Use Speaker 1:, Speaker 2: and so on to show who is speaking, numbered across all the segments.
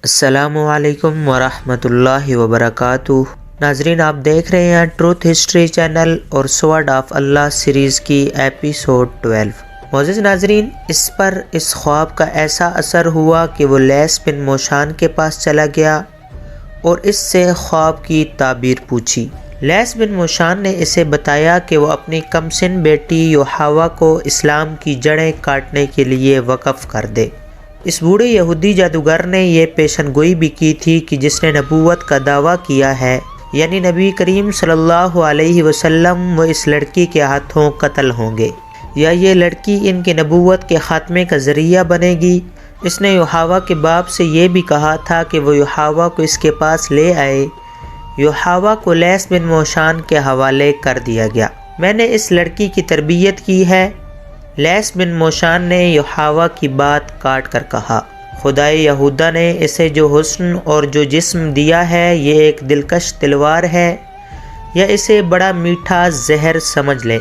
Speaker 1: السلام علیکم ورحمۃ اللہ وبرکاتہ۔ ناظرین، آپ دیکھ رہے ہیں ٹروتھ ہسٹری چینل اور سورڈ آف اللہ سیریز کی ایپیسوڈ 12۔ معزز ناظرین، اس خواب کا ایسا اثر ہوا کہ وہ لیس بن موشان کے پاس چلا گیا اور اس سے خواب کی تعبیر پوچھی۔ لیس بن موشان نے اسے بتایا کہ وہ اپنی کم سن بیٹی یوحوا کو اسلام کی جڑیں کاٹنے کے لیے وقف کر دے۔ اس بوڑھے یہودی جادوگر نے یہ پیشن گوئی بھی کی تھی کہ جس نے نبوت کا دعویٰ کیا ہے، یعنی نبی کریم صلی اللہ علیہ وسلم، وہ اس لڑکی کے ہاتھوں قتل ہوں گے یا یہ لڑکی ان کی نبوت کے خاتمے کا ذریعہ بنے گی۔ اس نے یوحوا کے باپ سے یہ بھی کہا تھا کہ وہ یوحوا کو اس کے پاس لے آئے۔ یوحوا کو لیس بن موشان کے حوالے کر دیا گیا۔ میں نے اس لڑکی کی تربیت کی ہے۔ لیس بن موشان نے یوحوا کی بات کاٹ کر کہا، خدائے یہودا نے اسے جو حسن اور جو جسم دیا ہے یہ ایک دلکش تلوار ہے، یا اسے بڑا میٹھا زہر سمجھ لیں۔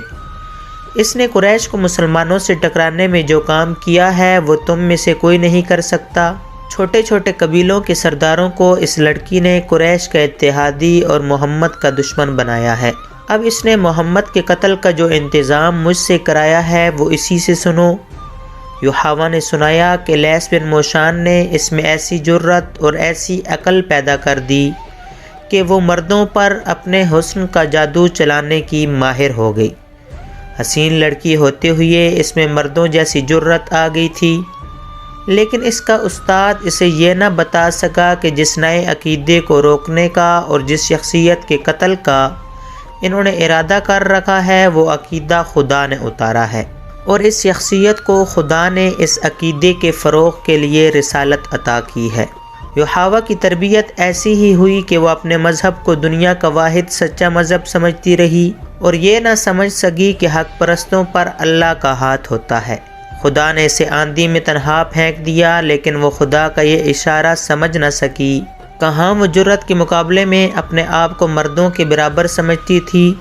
Speaker 1: اس نے قریش کو مسلمانوں سے ٹکرانے میں جو کام کیا ہے وہ تم میں سے کوئی نہیں کر سکتا۔ چھوٹے چھوٹے قبیلوں کے سرداروں کو اس لڑکی نے قریش کا اتحادی اور محمد کا دشمن بنایا ہے۔ اب اس نے محمد کے قتل کا جو انتظام مجھ سے کرایا ہے وہ اسی سے سنو۔ یوحوا نے سنایا کہ لیس بن موشان نے اس میں ایسی جرت اور ایسی عقل پیدا کر دی کہ وہ مردوں پر اپنے حسن کا جادو چلانے کی ماہر ہو گئی۔ حسین لڑکی ہوتے ہوئے اس میں مردوں جیسی جرت آ گئی تھی، لیکن اس کا استاد اسے یہ نہ بتا سکا کہ جس نئے عقیدے کو روکنے کا اور جس شخصیت کے قتل کا انہوں نے ارادہ کر رکھا ہے وہ عقیدہ خدا نے اتارا ہے، اور اس شخصیت کو خدا نے اس عقیدے کے فروغ کے لیے رسالت عطا کی ہے۔ یوحوا کی تربیت ایسی ہی ہوئی کہ وہ اپنے مذہب کو دنیا کا واحد سچا مذہب سمجھتی رہی اور یہ نہ سمجھ سکی کہ حق پرستوں پر اللہ کا ہاتھ ہوتا ہے۔ خدا نے اسے آندھی میں تنہا پھینک دیا، لیکن وہ خدا کا یہ اشارہ سمجھ نہ سکی۔ کہاں وہ جرت کے مقابلے میں اپنے آپ کو مردوں کے برابر سمجھتی تھی،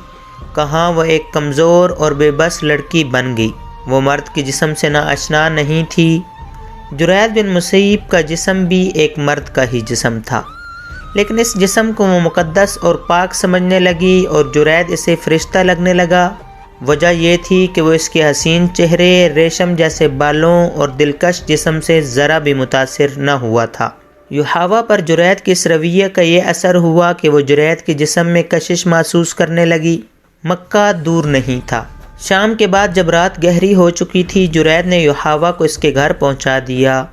Speaker 1: کہاں وہ ایک کمزور اور بے بس لڑکی بن گئی۔ وہ مرد کے جسم سے ناآشنا نہیں تھی۔ جرید بن مسیب کا جسم بھی ایک مرد کا ہی جسم تھا، لیکن اس جسم کو وہ مقدس اور پاک سمجھنے لگی اور جرید اسے فرشتہ لگنے لگا۔ وجہ یہ تھی کہ وہ اس کے حسین چہرے، ریشم جیسے بالوں اور دلکش جسم سے ذرا بھی متاثر نہ ہوا تھا۔ یوحوا پر جرید کے اس رویے کا یہ اثر ہوا کہ وہ جرید کے جسم میں کشش محسوس کرنے لگی۔ مکہ دور نہیں تھا۔ شام کے بعد جب رات گہری ہو چکی تھی، جرید نے یوحوا کو اس کے گھر پہنچا دیا۔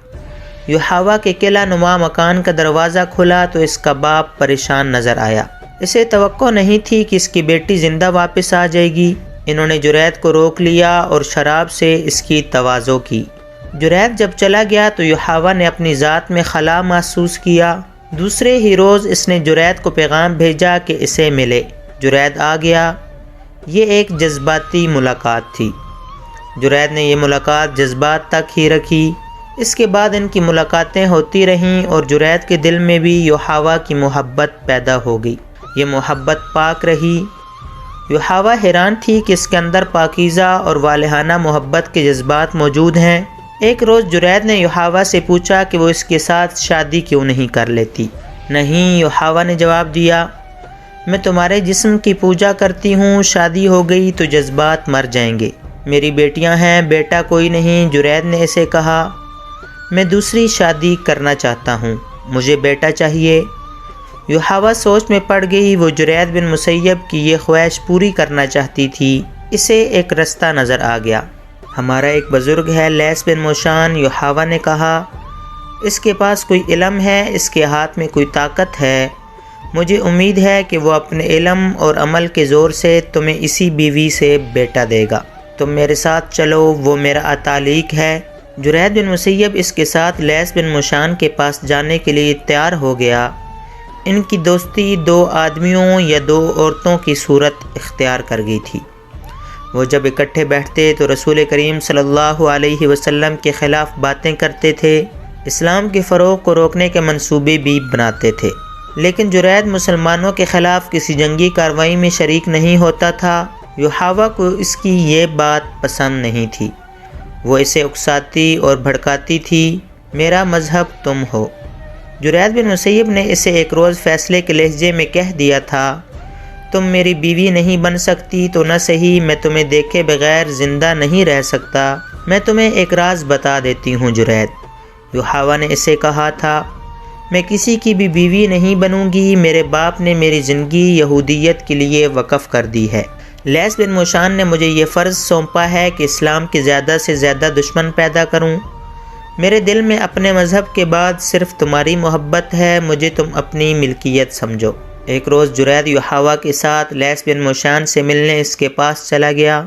Speaker 1: یوحوا کے قلعہ نما مکان کا دروازہ کھلا تو اس کا باپ پریشان نظر آیا۔ اسے توقع نہیں تھی کہ اس کی بیٹی زندہ واپس آ جائے گی۔ انہوں نے جرید کو روک لیا اور شراب سے اس کی تواضع کی۔ جرید جب چلا گیا تو یوحوا نے اپنی ذات میں خلا محسوس کیا۔ دوسرے ہی روز اس نے جرید کو پیغام بھیجا کہ اسے ملے۔ جرید آ گیا۔ یہ ایک جذباتی ملاقات تھی۔ جرید نے یہ ملاقات جذبات تک ہی رکھی۔ اس کے بعد ان کی ملاقاتیں ہوتی رہیں اور جرید کے دل میں بھی یوحوا کی محبت پیدا ہو گئی۔ یہ محبت پاک رہی۔ یوحوا حیران تھی کہ اس کے اندر پاکیزہ اور والہانہ محبت کے جذبات موجود ہیں۔ ایک روز جرید نے یوحوا سے پوچھا کہ وہ اس کے ساتھ شادی کیوں نہیں کر لیتی۔ نہیں، یوحوا نے جواب دیا، میں تمہارے جسم کی پوجا کرتی ہوں، شادی ہو گئی تو جذبات مر جائیں گے۔ میری بیٹیاں ہیں، بیٹا کوئی نہیں۔ جرید نے اسے کہا، میں دوسری شادی کرنا چاہتا ہوں، مجھے بیٹا چاہیے۔ یوحوا سوچ میں پڑ گئی۔ وہ جرید بن مسیب کی یہ خواہش پوری کرنا چاہتی تھی۔ اسے ایک رستہ نظر آ گیا۔ ہمارا ایک بزرگ ہے، لیس بن موشان، یوحوا نے کہا، اس کے پاس کوئی علم ہے، اس کے ہاتھ میں کوئی طاقت ہے۔ مجھے امید ہے کہ وہ اپنے علم اور عمل کے زور سے تمہیں اسی بیوی سے بیٹا دے گا۔ تم میرے ساتھ چلو، وہ میرا اتالیق ہے۔ جرید بن مسیب اس کے ساتھ لیس بن موشان کے پاس جانے کے لیے تیار ہو گیا۔ ان کی دوستی دو آدمیوں یا دو عورتوں کی صورت اختیار کر گئی تھی۔ وہ جب اکٹھے بیٹھتے تو رسول کریم صلی اللہ علیہ وسلم کے خلاف باتیں کرتے تھے، اسلام کے فروغ کو روکنے کے منصوبے بھی بناتے تھے، لیکن جرید مسلمانوں کے خلاف کسی جنگی کارروائی میں شریک نہیں ہوتا تھا۔ یوحوا کو اس کی یہ بات پسند نہیں تھی۔ وہ اسے اکساتی اور بھڑکاتی تھی، میرا مذہب تم ہو، جرید بن مسیب نے اسے ایک روز فیصلے کے لہجے میں کہہ دیا تھا، تم میری بیوی نہیں بن سکتی تو نہ صحیح میں تمہیں دیکھے بغیر زندہ نہیں رہ سکتا۔ میں تمہیں ایک راز بتا دیتی ہوں جرید، یحاوہ نے اسے کہا تھا، میں کسی کی بھی بیوی نہیں بنوں گی، میرے باپ نے میری زندگی یہودیت کے لیے وقف کر دی ہے۔ لیث بن موشان نے مجھے یہ فرض سونپا ہے کہ اسلام کے زیادہ سے زیادہ دشمن پیدا کروں۔ میرے دل میں اپنے مذہب کے بعد صرف تمہاری محبت ہے، مجھے تم اپنی ملکیت سمجھو۔ ایک روز جرید یحاوہ کے ساتھ لیث بن موشان سے ملنے اس کے پاس چلا گیا۔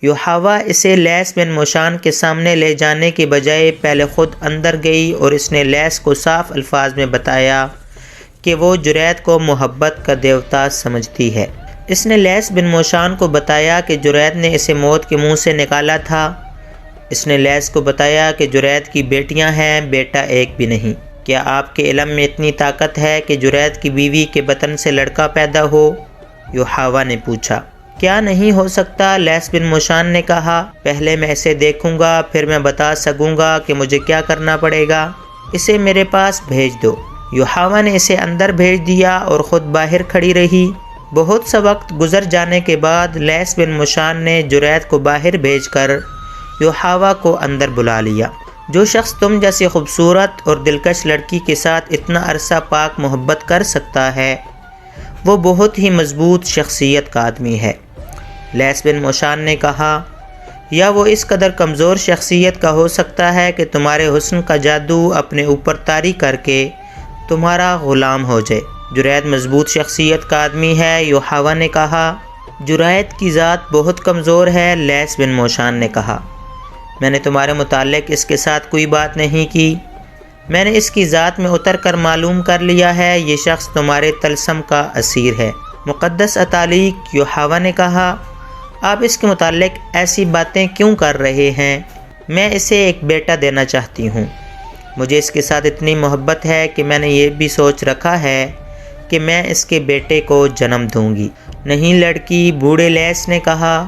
Speaker 1: یحاوہ اسے لیث بن موشان کے سامنے لے جانے کے بجائے پہلے خود اندر گئی اور اس نے لیث کو صاف الفاظ میں بتایا کہ وہ جرید کو محبت کا دیوتا سمجھتی ہے۔ اس نے لیث بن موشان کو بتایا کہ جرید نے اسے موت کے منہ سے نکالا تھا۔ اس نے لیث کو بتایا کہ جرید کی بیٹیاں ہیں، بیٹا ایک بھی نہیں۔ کیا آپ کے علم میں اتنی طاقت ہے کہ جرید کی بیوی کے بطن سے لڑکا پیدا ہو؟ یحاوہ نے پوچھا۔ کیا نہیں ہو سکتا؟ لیث بن موشان نے کہا، پہلے میں اسے دیکھوں گا، پھر میں بتا سکوں گا کہ مجھے کیا کرنا پڑے گا۔ اسے میرے پاس بھیج دو۔ یحاوہ نے اسے اندر بھیج دیا اور خود باہر کھڑی رہی۔ بہت سا وقت گزر جانے کے بعد لیث بن موشان نے جرید کو باہر بھیج کر یحاوہ کو اندر بلا لیا۔ جو شخص تم جیسی خوبصورت اور دلکش لڑکی کے ساتھ اتنا عرصہ پاک محبت کر سکتا ہے وہ بہت ہی مضبوط شخصیت کا آدمی ہے۔ لیث بن موشان نے کہا، یا وہ اس قدر کمزور شخصیت کا ہو سکتا ہے کہ تمہارے حسن کا جادو اپنے اوپر طاری کر کے تمہارا غلام ہو جائے۔ جرید مضبوط شخصیت کا آدمی ہے، یحاوہ نے کہا۔ جرید کی ذات بہت کمزور ہے، لیث بن موشان نے کہا۔ میں نے تمہارے متعلق اس کے ساتھ کوئی بات نہیں کی، میں نے اس کی ذات میں اتر کر معلوم کر لیا ہے، یہ شخص تمہارے طلسم کا اسیر ہے۔ مقدس اتالیق، یحاوہ نے کہا، آپ اس کے متعلق ایسی باتیں کیوں کر رہے ہیں؟ میں اسے ایک بیٹا دینا چاہتی ہوں۔ مجھے اس کے ساتھ اتنی محبت ہے کہ میں نے یہ بھی سوچ رکھا ہے کہ میں اس کے بیٹے کو جنم دوں گی۔ نہیں لڑکی، بوڑھے لیث نے کہا،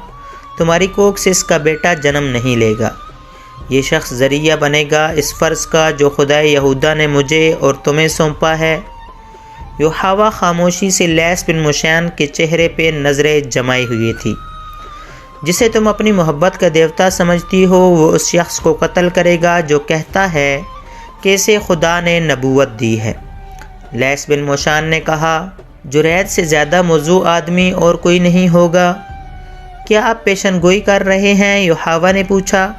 Speaker 1: تمہاری کوکھ سے اس کا بیٹا جنم نہیں لے گا۔ یہ شخص ذریعہ بنے گا اس فرض کا جو خدا یہودا نے مجھے اور تمہیں سونپا ہے۔ یحاوہ خاموشی سے لیث بن موشان کے چہرے پہ نظریں جمائی ہوئی تھی۔ جسے تم اپنی محبت کا دیوتا سمجھتی ہو وہ اس شخص کو قتل کرے گا جو کہتا ہے کہ اسے خدا نے نبوت دی ہے۔ لیث بن موشان نے کہا، جرید سے زیادہ موضوع آدمی اور کوئی نہیں ہوگا۔ کیا آپ پیشن گوئی کر رہے ہیں؟ یحاوہ نے پوچھا۔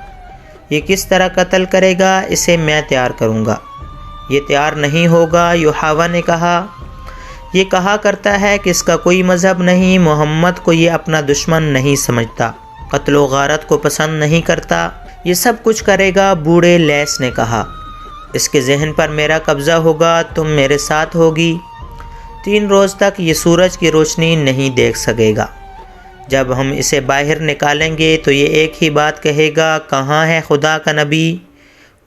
Speaker 1: یہ کس طرح قتل کرے گا؟ اسے میں تیار کروں گا۔ یہ تیار نہیں ہوگا، یحاوہ نے کہا۔ یہ کہا کرتا ہے کہ اس کا کوئی مذہب نہیں، محمد کو یہ اپنا دشمن نہیں سمجھتا، قتل و غارت کو پسند نہیں کرتا، یہ سب کچھ کرے گا، بوڑھے لیث نے کہا۔ اس کے ذہن پر میرا قبضہ ہوگا، تم میرے ساتھ ہوگی۔ 3 روز تک یہ سورج کی روشنی نہیں دیکھ سکے گا۔ جب ہم اسے باہر نکالیں گے تو یہ ایک ہی بات کہے گا، کہاں ہے خدا کا نبی؟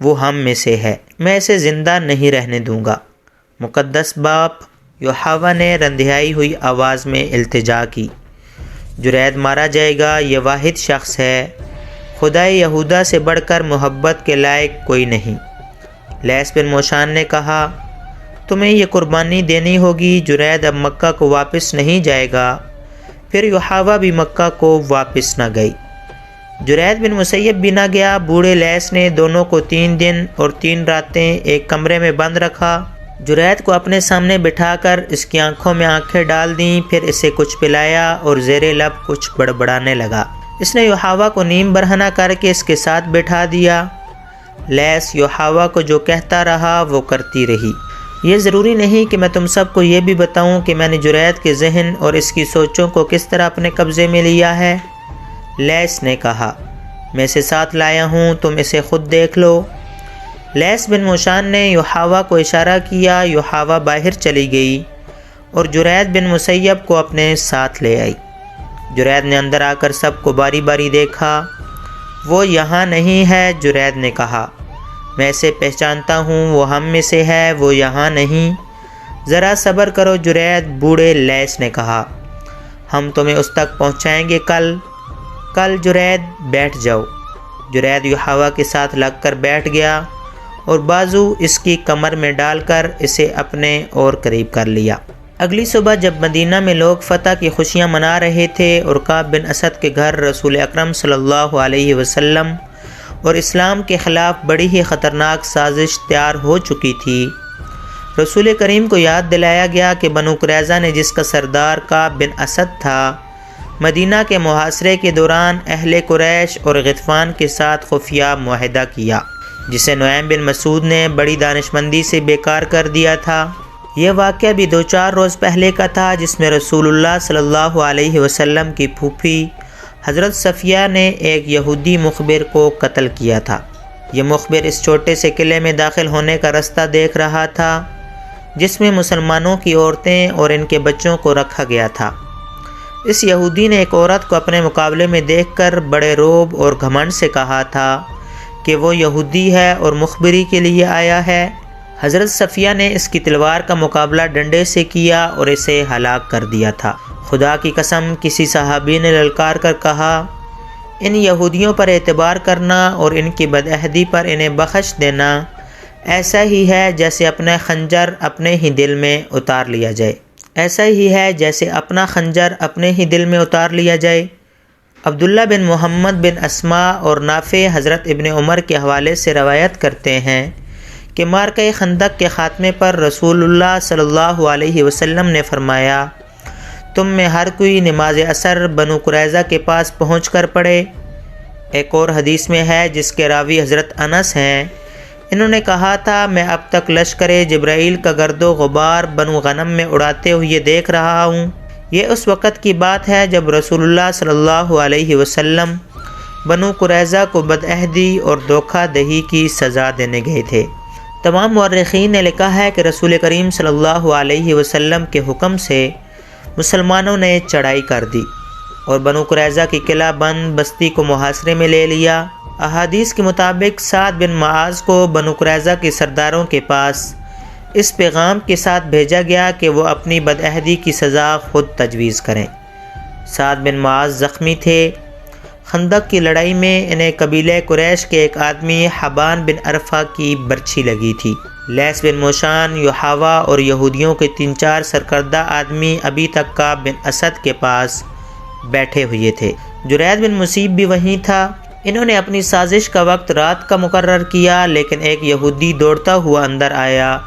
Speaker 1: وہ ہم میں سے ہے، میں اسے زندہ نہیں رہنے دوں گا۔ مقدس باپ، یحاوہ نے رندھائی ہوئی آواز میں التجا کی، جرید مارا جائے گا، یہ واحد شخص ہے، خدا یہودا سے بڑھ کر محبت کے لائق کوئی نہیں۔ لیث بن موشان نے کہا، تمہیں یہ قربانی دینی ہوگی، جرید اب مکہ کو واپس نہیں جائے گا۔ پھر یحاوہ بھی مکہ کو واپس نہ گئی۔ جرید بن مسیب بھی نہ گیا۔ بوڑھے لیث نے دونوں کو 3 دن اور 3 راتیں ایک کمرے میں بند رکھا۔ جرید کو اپنے سامنے بٹھا کر اس کی آنکھوں میں آنکھیں ڈال دیں، پھر اسے کچھ پلایا اور زیر لب کچھ بڑبڑانے لگا۔ اس نے یحاوہ کو نیم برہنہ کر کے اس کے ساتھ بٹھا دیا۔ لیث یحاوہ کو جو کہتا رہا وہ کرتی رہی۔ یہ ضروری نہیں کہ میں تم سب کو یہ بھی بتاؤں کہ میں نے جرید کے ذہن اور اس کی سوچوں کو کس طرح اپنے قبضے میں لیا ہے۔ لیث نے کہا، میں اسے ساتھ لایا ہوں، تم اسے خود دیکھ لو۔ لیث بن موشان نے یحاوہ کو اشارہ کیا، یحاوہ باہر چلی گئی اور جرید بن مسیب کو اپنے ساتھ لے آئی۔ جرید نے اندر آ کر سب کو باری باری دیکھا۔ وہ یہاں نہیں ہے، جرید نے کہا، میں اسے پہچانتا ہوں، وہ ہم میں سے ہے، وہ یہاں نہیں۔ ذرا صبر کرو جرید، بوڑھے لیث نے کہا، ہم تمہیں اس تک پہنچائیں گے کل جرید، بیٹھ جاؤ۔ جرید یحاوہ کے ساتھ لگ کر بیٹھ گیا اور بازو اس کی کمر میں ڈال کر اسے اپنے اور قریب کر لیا۔ اگلی صبح جب مدینہ میں لوگ فتح کی خوشیاں منا رہے تھے اور کعب بن اسد کے گھر رسول اکرم صلی اللہ علیہ وسلم اور اسلام کے خلاف بڑی ہی خطرناک سازش تیار ہو چکی تھی، رسول کریم کو یاد دلایا گیا کہ بنو قریظہ نے، جس کا سردار کعب بن اسد تھا، مدینہ کے محاصرے کے دوران اہل قریش اور غطفان کے ساتھ خفیہ معاہدہ کیا، جسے نعیم بن مسعود نے بڑی دانشمندی سے بیکار کر دیا تھا۔ یہ واقعہ بھی 2-4 روز پہلے کا تھا، جس میں رسول اللہ صلی اللہ علیہ وسلم کی پھوپھی حضرت صفیہ نے ایک یہودی مخبر کو قتل کیا تھا۔ یہ مخبر اس چھوٹے سے قلعے میں داخل ہونے کا رستہ دیکھ رہا تھا، جس میں مسلمانوں کی عورتیں اور ان کے بچوں کو رکھا گیا تھا۔ اس یہودی نے ایک عورت کو اپنے مقابلے میں دیکھ کر بڑے رعب اور گھمنڈ سے کہا تھا کہ وہ یہودی ہے اور مخبری کے لیے آیا ہے۔ حضرت صفیہ نے اس کی تلوار کا مقابلہ ڈنڈے سے کیا اور اسے ہلاک کر دیا تھا۔ خدا کی قسم، کسی صحابی نے للکار کر کہا، ان یہودیوں پر اعتبار کرنا اور ان کی بدعہدی پر انہیں بخش دینا ایسا ہی ہے جیسے اپنا خنجر اپنے ہی دل میں اتار لیا جائے، ایسا ہی ہے جیسے اپنا خنجر اپنے ہی دل میں اتار لیا جائے۔ عبداللہ بن محمد بن اسما اور نافع حضرت ابن عمر کے حوالے سے روایت کرتے ہیں کہ معرکہ خندق کے خاتمے پر رسول اللہ صلی اللہ علیہ وسلم نے فرمایا، تم میں ہر کوئی نماز عصر بنو قریظہ کے پاس پہنچ کر پڑھے۔ ایک اور حدیث میں ہے، جس کے راوی حضرت انس ہیں، انہوں نے کہا تھا، میں اب تک لشکر جبرائیل کا گرد و غبار بنو غنم میں اڑاتے ہوئے دیکھ رہا ہوں۔ یہ اس وقت کی بات ہے جب رسول اللہ صلی اللہ علیہ وسلم بنو قریظہ کو بدعہدی اور دھوکہ دہی کی سزا دینے گئے تھے۔ تمام مورخین نے لکھا ہے کہ رسول کریم صلی اللہ علیہ وسلم کے حکم سے مسلمانوں نے چڑھائی کر دی اور بنو قریظہ کی قلعہ بند بستی کو محاصرے میں لے لیا۔ احادیث کے مطابق سعد بن معاذ کو بنو قریظہ کے سرداروں کے پاس اس پیغام کے ساتھ بھیجا گیا کہ وہ اپنی بدعہدی کی سزا خود تجویز کریں۔ سعد بن معاذ زخمی تھے۔ خندق کی لڑائی میں انہیں قبیلہ قریش کے ایک آدمی حبان بن عرفہ کی برچھی لگی تھی۔ لیس بن موشان، یحاوہ اور یہودیوں کے 3-4 سرکردہ آدمی ابھی تک کعب بن اسد کے پاس بیٹھے ہوئے تھے۔ جرید بن مصیب بھی وہیں تھا۔ انہوں نے اپنی سازش کا وقت رات کا مقرر کیا، لیکن ایک یہودی دوڑتا ہوا اندر آیا،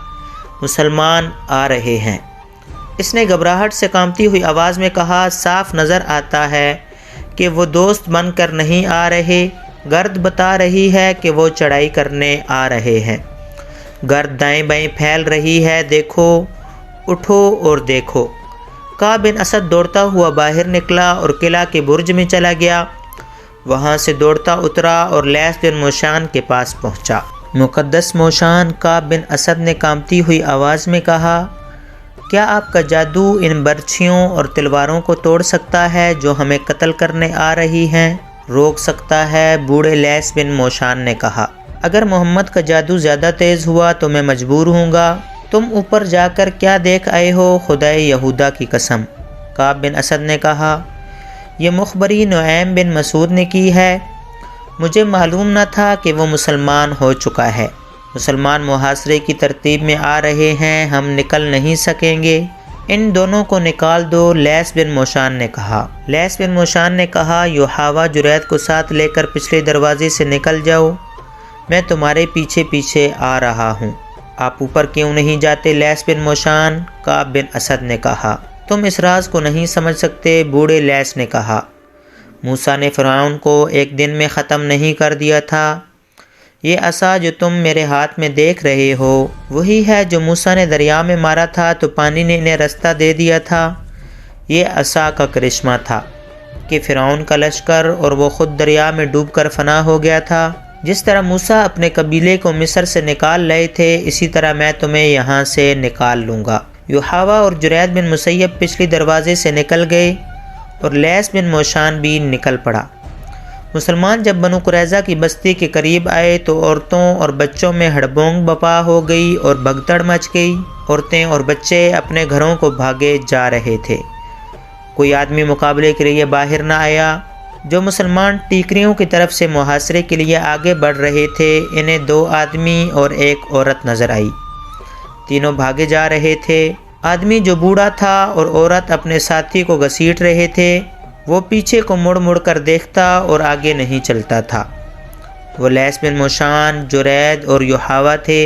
Speaker 1: مسلمان آ رہے ہیں۔ اس نے گھبراہٹ سے کانپتی ہوئی آواز میں کہا، صاف نظر آتا ہے کہ وہ دوست بن کر نہیں آ رہے، گرد بتا رہی ہے کہ وہ چڑھائی کرنے آ رہے ہیں، گرد دائیں بائیں پھیل رہی ہے، دیکھو، اٹھو اور دیکھو۔ کعب بن اسد دوڑتا ہوا باہر نکلا اور قلعہ کے برج میں چلا گیا۔ وہاں سے دوڑتا اترا اور لیس بن موشان کے پاس پہنچا۔ مقدس موشان، کعب بن اسد نے کانپتی ہوئی آواز میں کہا، کیا آپ کا جادو ان برچھیوں اور تلواروں کو توڑ سکتا ہے جو ہمیں قتل کرنے آ رہی ہیں؟ روک سکتا ہے؟ بوڑھے لیس بن موشان نے کہا، اگر محمد کا جادو زیادہ تیز ہوا تو میں مجبور ہوں گا۔ تم اوپر جا کر کیا دیکھ آئے ہو؟ خدائے یہودا کی قسم۔ کعب بن اسد نے کہا، یہ مخبری نعیم بن مسعود نے کی ہے، مجھے معلوم نہ تھا کہ وہ مسلمان ہو چکا ہے۔ مسلمان محاصرے کی ترتیب میں آ رہے ہیں، ہم نکل نہیں سکیں گے، ان دونوں کو نکال دو، لیس بن موشان نے کہا۔ لیس بن موشان نے کہا، یحاوہ جرید کو ساتھ لے کر پچھلے دروازے سے نکل جاؤ، میں تمہارے پیچھے پیچھے آ رہا ہوں۔ آپ اوپر کیوں نہیں جاتے لیس بن موشان؟ کعب بن اسد نے کہا، تم اس راز کو نہیں سمجھ سکتے۔ بوڑھے لیس نے کہا، موسیٰ نے فرعون کو ایک دن میں ختم نہیں کر دیا تھا، یہ عصا جو تم میرے ہاتھ میں دیکھ رہے ہو وہی ہے جو موسیٰ نے دریا میں مارا تھا تو پانی نے انہیں رستہ دے دیا تھا۔ یہ عصا کا کرشمہ تھا کہ فرعون کا لشکر اور وہ خود دریا میں ڈوب کر فنا ہو گیا تھا۔ جس طرح موسیٰ اپنے قبیلے کو مصر سے نکال لائے تھے، اسی طرح میں تمہیں یہاں سے نکال لوں گا۔ یحاوہ اور جرید بن مسیب پچھلی دروازے سے نکل گئے اور لیس بن موشان بھی نکل پڑا۔ مسلمان جب بنو قریظہ کی بستی کے قریب آئے تو عورتوں اور بچوں میں ہڑبونگ بپا ہو گئی اور بھگدڑ مچ گئی۔ عورتیں اور بچے اپنے گھروں کو بھاگے جا رہے تھے، کوئی آدمی مقابلے کے لیے باہر نہ آیا۔ جو مسلمان ٹیکریوں کی طرف سے محاصرے کے لیے آگے بڑھ رہے تھے انہیں 2 آدمی اور 1 عورت نظر آئی۔ تینوں بھاگے جا رہے تھے۔ آدمی جو بوڑھا تھا اور عورت اپنے ساتھی کو گھسیٹ رہے تھے، وہ پیچھے کو مڑ مڑ کر دیکھتا اور آگے نہیں چلتا تھا۔ وہ لیث بن موشان، جرید اور یحاوہ تھے۔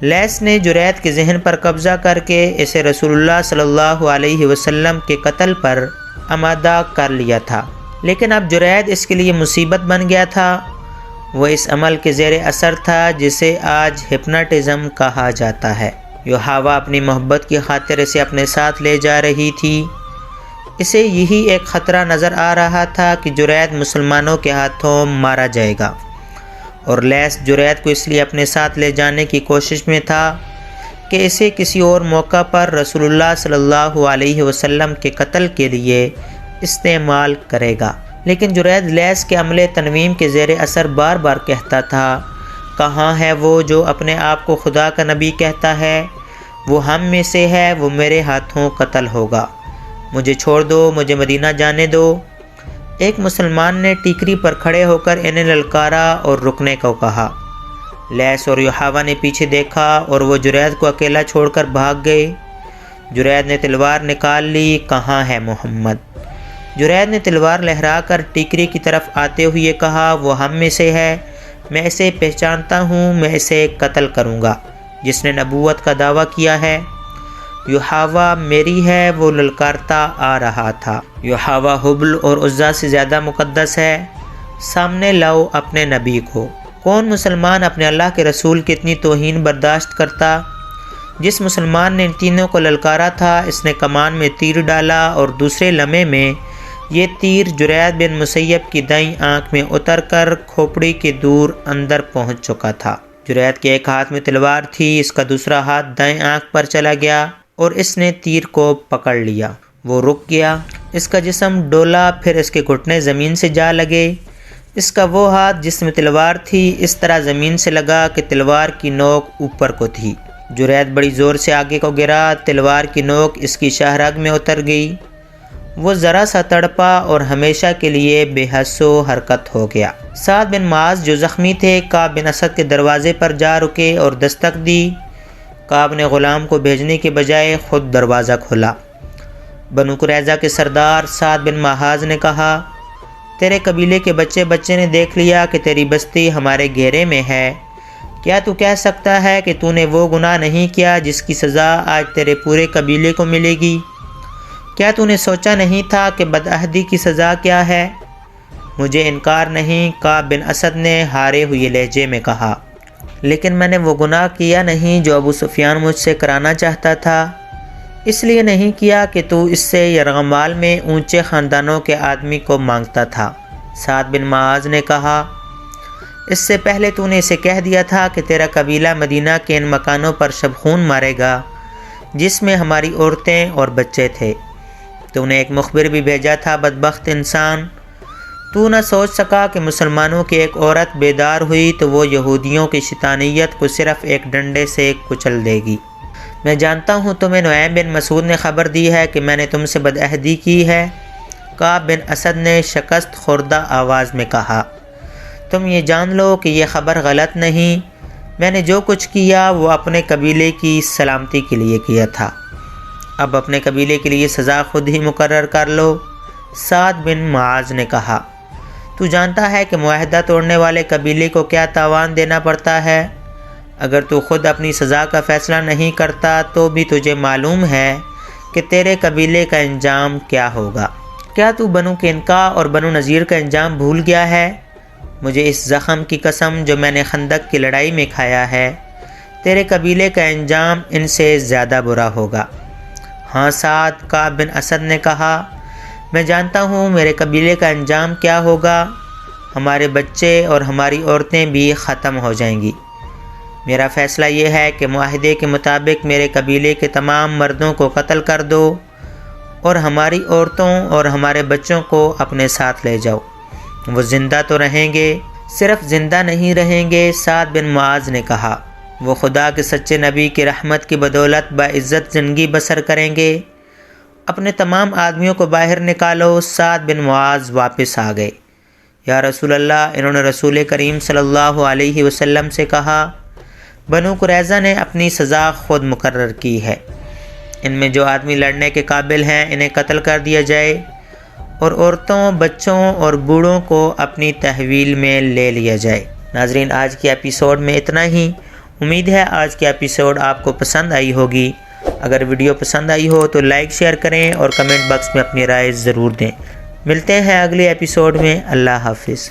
Speaker 1: لیث نے جرید کے ذہن پر قبضہ کر کے اسے رسول اللہ صلی اللہ علیہ وسلم کے قتل پر آمادہ کر لیا تھا، لیکن اب جرید اس کے لیے مصیبت بن گیا تھا۔ وہ اس عمل کے زیر اثر تھا جسے آج ہپناٹزم کہا جاتا ہے۔ یحاوہ اپنی محبت کی خاطر اسے اپنے ساتھ لے جا رہی تھی۔ اسے یہی ایک خطرہ نظر آ رہا تھا کہ جرید مسلمانوں کے ہاتھوں مارا جائے گا، اور لیث جرید کو اس لیے اپنے ساتھ لے جانے کی کوشش میں تھا کہ اسے کسی اور موقع پر رسول اللہ صلی اللہ علیہ وسلم کے قتل کے لیے استعمال کرے گا۔ لیکن جرید لیث کے عمل تنویم کے زیر اثر بار بار کہتا تھا، کہاں ہے وہ جو اپنے آپ کو خدا کا نبی کہتا ہے؟ وہ ہم میں سے ہے، وہ میرے ہاتھوں قتل ہوگا۔ مجھے چھوڑ دو، مجھے مدینہ جانے دو۔ ایک مسلمان نے ٹیکری پر کھڑے ہو کر انہیں للکارا اور رکنے کو کہا۔ لیث اور یحاوہ نے پیچھے دیکھا اور وہ جرید کو اکیلا چھوڑ کر بھاگ گئے۔ جرید نے تلوار نکال لی۔ کہاں ہے محمد؟ جرید نے تلوار لہرا کر ٹیکری کی طرف آتے ہوئے کہا، وہ ہم میں سے ہے، میں اسے پہچانتا ہوں، میں اسے قتل کروں گا جس نے نبوت کا دعویٰ کیا ہے۔ یحاوہ میری ہے، وہ للکارتا آ رہا تھا۔ یحاوہ حبل اور عزا سے زیادہ مقدس ہے، سامنے لاؤ اپنے نبی کو۔ کون مسلمان اپنے اللہ کے رسول کی اتنی توہین برداشت کرتا؟ جس مسلمان نے ان تینوں کو للکارا تھا، اس نے کمان میں تیر ڈالا اور دوسرے لمحے میں یہ تیر جرید بن مسیب کی دائیں آنکھ میں اتر کر کھوپڑی کے دور اندر پہنچ چکا تھا۔ جرید کے ایک ہاتھ میں تلوار تھی، اس کا دوسرا ہاتھ دائیں آنکھ پر چلا گیا اور اس نے تیر کو پکڑ لیا۔ وہ رک گیا، اس کا جسم ڈولا، پھر اس کے گھٹنے زمین سے جا لگے۔ اس کا وہ ہاتھ جس میں تلوار تھی اس طرح زمین سے لگا کہ تلوار کی نوک اوپر کو تھی۔ جرید بڑی زور سے آگے کو گرا، تلوار کی نوک اس کی شاہ رگ میں اتر گئی۔ وہ ذرا سا تڑپا اور ہمیشہ کے لیے بے حس و حرکت ہو گیا۔ سعد بن معاذ جو زخمی تھے کعب بن اسد کے دروازے پر جا رکے اور دستک دی۔ کعب نے غلام کو بھیجنے کے بجائے خود دروازہ کھولا۔ بنو قریظہ کے سردار سعد بن معاذ نے کہا، تیرے قبیلے کے بچے نے دیکھ لیا کہ تیری بستی ہمارے گھیرے میں ہے۔ کیا تو کہہ سکتا ہے کہ تو نے وہ گناہ نہیں کیا جس کی سزا آج تیرے پورے قبیلے کو ملے گی؟ کیا تو نے سوچا نہیں تھا کہ بدعہدی کی سزا کیا ہے؟ مجھے انکار نہیں، کعب بن اسد نے ہارے ہوئے لہجے میں کہا، لیکن میں نے وہ گناہ کیا نہیں جو ابو سفیان مجھ سے کرانا چاہتا تھا۔ اس لیے نہیں کیا کہ تو اس سے یرغمال میں اونچے خاندانوں کے آدمی کو مانگتا تھا۔ سعد بن معاذ نے کہا، اس سے پہلے تو نے اسے کہہ دیا تھا کہ تیرا قبیلہ مدینہ کے ان مکانوں پر شبخون مارے گا جس میں ہماری عورتیں اور بچے تھے۔ تو نے ایک مخبر بھی بھیجا تھا، بدبخت انسان۔ تو نہ سوچ سکا کہ مسلمانوں کی ایک عورت بیدار ہوئی تو وہ یہودیوں کی شیطانیت کو صرف ایک ڈنڈے سے کچل دے گی۔ میں جانتا ہوں تمہیں نعیم بن مسعود نے خبر دی ہے کہ میں نے تم سے بدعہدی کی ہے۔ کعب بن اسد نے شکست خوردہ آواز میں کہا، تم یہ جان لو کہ یہ خبر غلط نہیں، میں نے جو کچھ کیا وہ اپنے قبیلے کی سلامتی کے لیے کیا تھا۔ اب اپنے قبیلے کے لیے سزا خود ہی مقرر کر لو۔ سعد بن معاذ نے کہا، تو جانتا ہے کہ معاہدہ توڑنے والے قبیلے کو کیا تاوان دینا پڑتا ہے؟ اگر تو خود اپنی سزا کا فیصلہ نہیں کرتا تو بھی تجھے معلوم ہے کہ تیرے قبیلے کا انجام کیا ہوگا۔ کیا تو بنو قینقاع اور بنو نذیر کا انجام بھول گیا ہے؟ مجھے اس زخم کی قسم جو میں نے خندق کی لڑائی میں کھایا ہے، تیرے قبیلے کا انجام ان سے زیادہ برا ہوگا۔ ہاں سعد، کعب بن اسد نے کہا، میں جانتا ہوں میرے قبیلے کا انجام کیا ہوگا، ہمارے بچے اور ہماری عورتیں بھی ختم ہو جائیں گی۔ میرا فیصلہ یہ ہے کہ معاہدے کے مطابق میرے قبیلے کے تمام مردوں کو قتل کر دو اور ہماری عورتوں اور ہمارے بچوں کو اپنے ساتھ لے جاؤ۔ وہ زندہ تو رہیں گے، صرف زندہ نہیں رہیں گے، سعد بن معاذ نے کہا، وہ خدا کے سچے نبی کی رحمت کی بدولت باعزت زندگی بسر کریں گے۔ اپنے تمام آدمیوں کو باہر نکالو۔ سعد بن معاذ واپس آ گئے۔ یا رسول اللہ، انہوں نے رسول کریم صلی اللہ علیہ وسلم سے کہا، بنو قریظہ نے اپنی سزا خود مقرر کی ہے، ان میں جو آدمی لڑنے کے قابل ہیں انہیں قتل کر دیا جائے اور عورتوں، بچوں اور بوڑھوں کو اپنی تحویل میں لے لیا جائے۔ ناظرین، آج کی ایپیسوڈ میں اتنا ہی۔ امید ہے آج کی ایپیسوڈ آپ کو پسند آئی ہوگی۔ اگر ویڈیو پسند آئی ہو تو لائک شیئر کریں اور کمنٹ باکس میں اپنی رائے ضرور دیں۔ ملتے ہیں اگلی ایپیسوڈ میں۔ اللہ حافظ۔